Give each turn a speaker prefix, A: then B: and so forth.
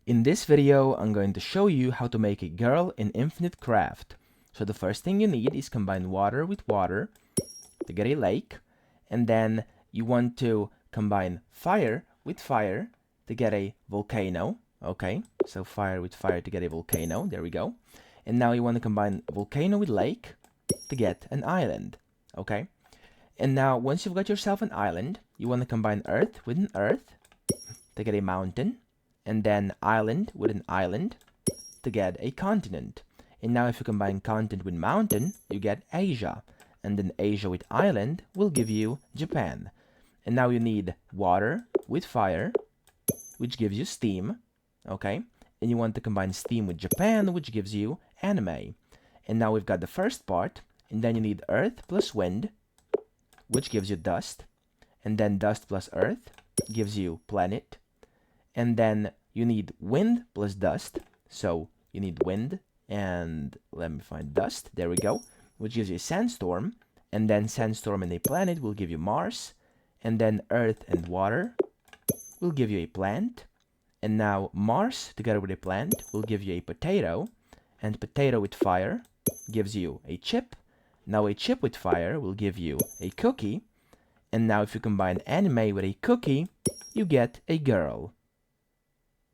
A: In this video, I'm going to show you how to make a girl in Infinite Craft. So the first thing you need is combine water with water to get a lake, and then you want to combine fire with fire to get a volcano. Okay, so fire with fire to get a volcano. There we go. And now you want to combine volcano with lake to get an island. Okay, and now once you've got yourself an island, you want to combine earth with an earth to get a mountain, and then island with an island to get a continent. And now if you combine continent with mountain, you get Asia. And then Asia with island will give you Japan. And now you need water with fire, which gives you steam. Okay? And you want to combine steam with Japan, which gives you anime. And now we've got the first part. And then you need earth plus wind, which gives you dust. And then dust plus earth gives you planet. And then you need wind plus dust. So you need wind and let me find dust. There we go. Which gives you a sandstorm. And then sandstorm and a planet will give you Mars. And then earth and water will give you a plant. And now Mars together with a plant will give you a potato. And potato with fire gives you a chip. Now a chip with fire will give you a cookie. And now if you combine anime with a cookie, you get a girl.